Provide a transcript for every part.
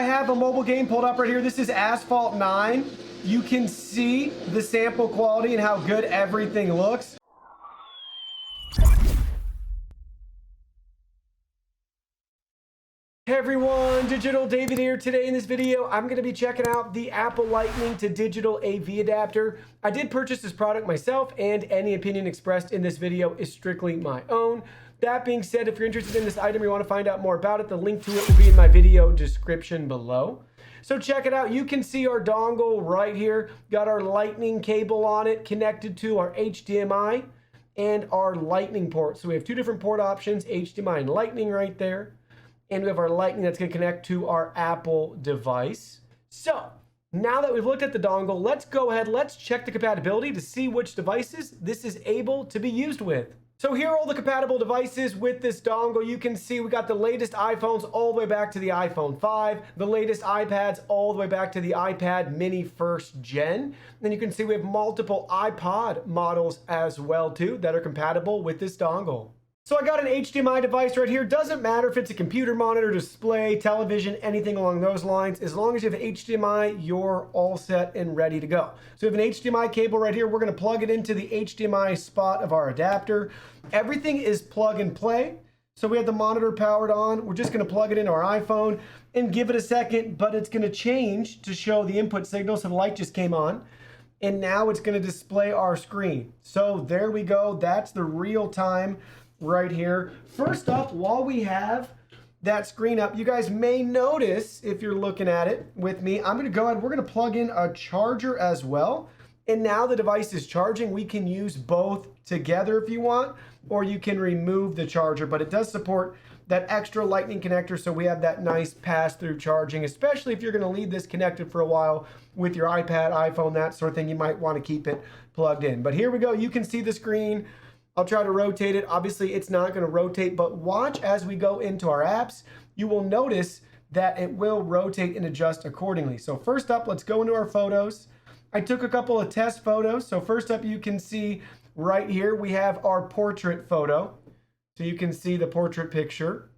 I have a mobile game pulled up right here. This is Asphalt 9. You can see the sample quality and how good everything looks. Hey everyone, Digital David here. Today in this video, I'm going to be checking out the Apple Lightning to Digital AV Adapter. I did purchase this product myself, and any opinion expressed in this video is strictly my own. That being said, if you're interested in this item or you want to find out more about it, the link to it will be in my video description below. So check it out. You can see our dongle right here. Got our lightning cable on it connected to our HDMI and our lightning port. So we have two different port options, HDMI and lightning right there. And we have our lightning that's going to connect to our Apple device. So now that we've looked at the dongle, let's go ahead, let's check the compatibility to see which devices this is able to be used with. So here are all the compatible devices with this dongle. You can see we got the latest iPhones all the way back to the iPhone 5, the latest iPads all the way back to the iPad mini 1st gen. Then you can see we have multiple iPod models as well too that are compatible with this dongle. So I got an HDMI device right here. Doesn't matter if it's a computer monitor, display, television, anything along those lines. As long as you have HDMI, you're all set and ready to go. So we have an HDMI cable right here. We're going to plug it into the HDMI spot of our adapter. Everything is plug and play. So we have the monitor powered on. We're just going to plug it into our iPhone and give it a second, but it's going to change to show the input signal. So the light just came on. And now it's going to display our screen. So there we go. That's the real time right here. First up, while we have that screen up, you guys may notice, if you're looking at it with me, I'm going to go ahead, we're going to plug in a charger as well. And now the device is charging. We can use both together if you want, or you can remove the charger, but it does support that extra lightning connector, so we have that nice pass-through charging, especially if you're going to leave this connected for a while with your iPad, iPhone, that sort of thing. You might want to keep it plugged in. But here we go. You can see the screen. I'll try to rotate it. Obviously, it's not going to rotate, but watch as we go into our apps. You will notice that it will rotate and adjust accordingly. So first up, let's go into our photos. I took a couple of test photos. So first up, you can see right here, we have our portrait photo. So you can see the portrait picture.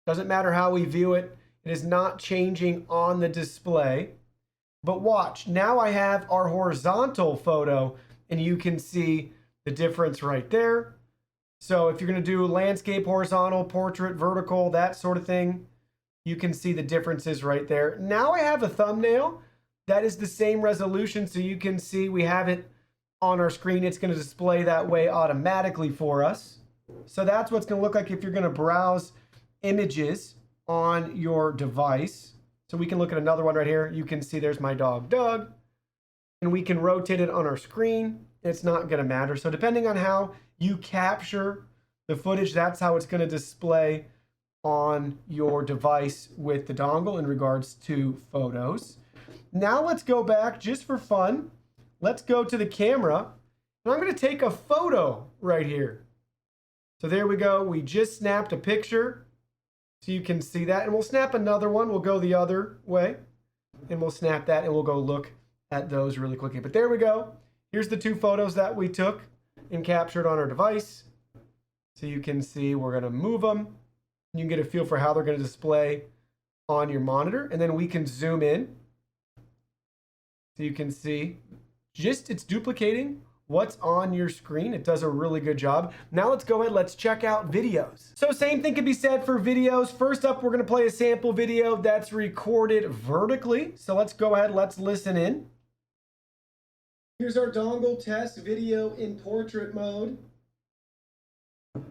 Doesn't matter how we view it. It is not changing on the display. But watch, now I have our horizontal photo, and you can see the difference right there. So if you're going to do landscape, horizontal, portrait, vertical, that sort of thing, you can see the differences right there. Now I have a thumbnail that is the same resolution, so you can see we have it on our screen. It's going to display that way automatically for us. So that's what's going to look like if you're going to browse images on your device. So we can look at another one right here. You can see there's my dog, Doug, and we can rotate it on our screen. It's not going to matter. So depending on how you capture the footage, that's how it's going to display on your device with the dongle in regards to photos. Now let's go back just for fun. Let's go to the camera, and I'm going to take a photo right here. So there we go. We just snapped a picture, so you can see that. And we'll snap another one. We'll go the other way, and we'll snap that, and we'll go look at those really quickly. But there we go. Here's the two photos that we took and captured on our device. So you can see we're going to move them. You can get a feel for how they're going to display on your monitor. And then we can zoom in. So you can see just it's duplicating what's on your screen. It does a really good job. Now let's go ahead, let's check out videos. So same thing can be said for videos. First up, we're going to play a sample video that's recorded vertically. So let's go ahead, let's listen in. Here's our dongle test video in portrait mode.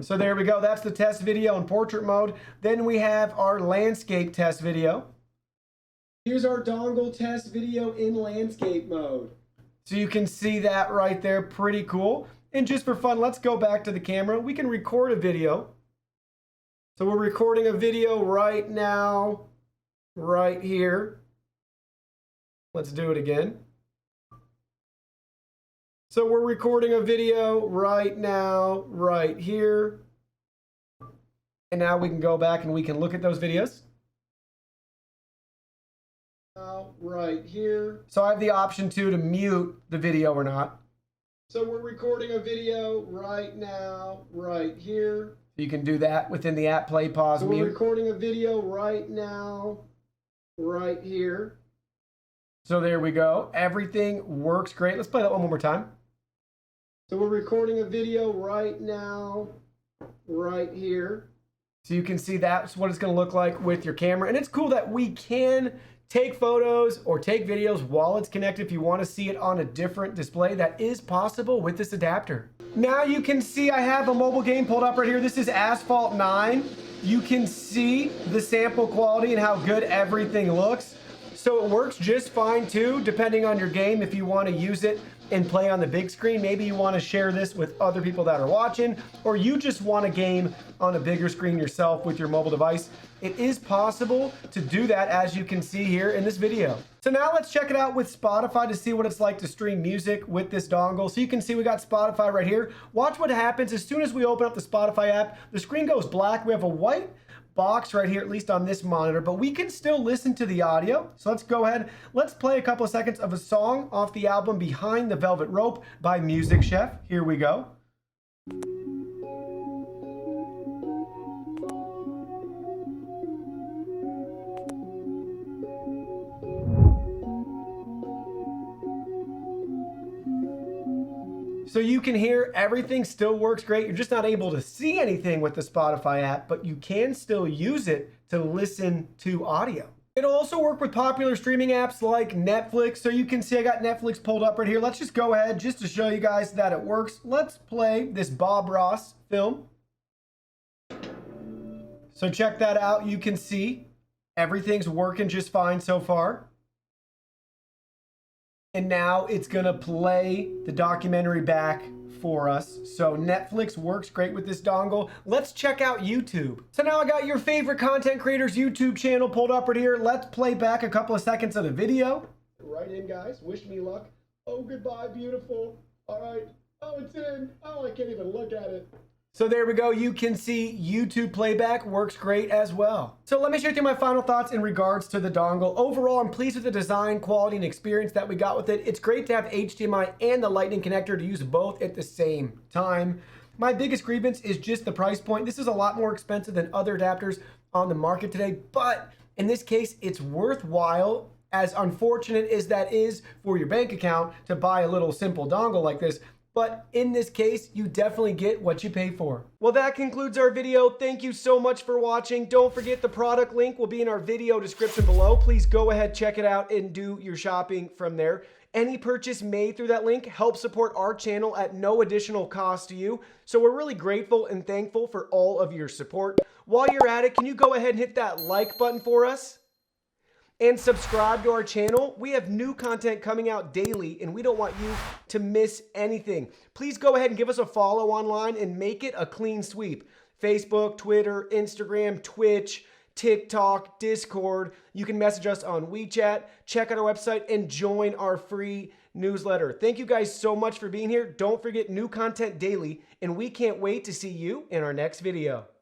So there we go. That's the test video in portrait mode. Then we have our landscape test video. Here's our dongle test video in landscape mode. So you can see that right there. Pretty cool. And just for fun, let's go back to the camera. We can record a video. So we're recording a video right now, right here. Let's do it again. So we're recording a video right now, right here. And now we can go back and we can look at those videos. Right here. So I have the option to mute the video or not. So we're recording a video right now, right here. You can do that within the app, play, pause, mute. We're recording a video right now, right here. So there we go. Everything works great. Let's play that one more time. So we're recording a video right now, right here. So you can see that's what it's going to look like with your camera. And it's cool that we can take photos or take videos while it's connected. If you want to see it on a different display, that is possible with this adapter. Now you can see I have a mobile game pulled up right here. This is Asphalt 9. You can see the sample quality and how good everything looks. So it works just fine too, depending on your game. If you want to use it and play on the big screen, maybe you want to share this with other people that are watching, or you just want a game on a bigger screen yourself with your mobile device. It is possible to do that, as you can see here in this video. So now let's check it out with Spotify to see what it's like to stream music with this dongle. So you can see we got Spotify right here. Watch what happens as soon as we open up the Spotify app. The screen goes black. We have a white box right here, at least on this monitor, but we can still listen to the audio. So let's go ahead. Let's play a couple of seconds of a song off the album Behind the Velvet Rope by Music Chef. Here we go. So you can hear everything still works great. You're just not able to see anything with the Spotify app, but you can still use it to listen to audio. It'll also work with popular streaming apps like Netflix. So you can see I got Netflix pulled up right here. Let's just go ahead just to show you guys that it works. Let's play this Bob Ross film. So check that out. You can see everything's working just fine so far. And now it's gonna play the documentary back for us. So Netflix works great with this dongle. Let's check out YouTube. So now I got your favorite content creators YouTube channel pulled up right here. Let's play back a couple of seconds of the video. Right in, guys. Wish me luck. Oh, goodbye, beautiful. All right. Oh, it's in. Oh, I can't even look at it. So there we go. You can see YouTube playback works great as well. So let me share with you my final thoughts in regards to the dongle. Overall, I'm pleased with the design, quality, and experience that we got with it. It's great to have HDMI and the Lightning connector to use both at the same time. My biggest grievance is just the price point. This is a lot more expensive than other adapters on the market today, but in this case, it's worthwhile. As unfortunate as that is for your bank account to buy a little simple dongle like this, but in this case, you definitely get what you pay for. Well, that concludes our video. Thank you so much for watching. Don't forget the product link will be in our video description below. Please go ahead, check it out, and do your shopping from there. Any purchase made through that link helps support our channel at no additional cost to you. So we're really grateful and thankful for all of your support. While you're at it, can you go ahead and hit that like button for us? And subscribe to our channel. We have new content coming out daily, and we don't want you to miss anything. Please go ahead and give us a follow online and make it a clean sweep. Facebook, Twitter, Instagram, Twitch, TikTok, Discord. You can message us on WeChat, check out our website, and join our free newsletter. Thank you guys so much for being here. Don't forget new content daily, and we can't wait to see you in our next video.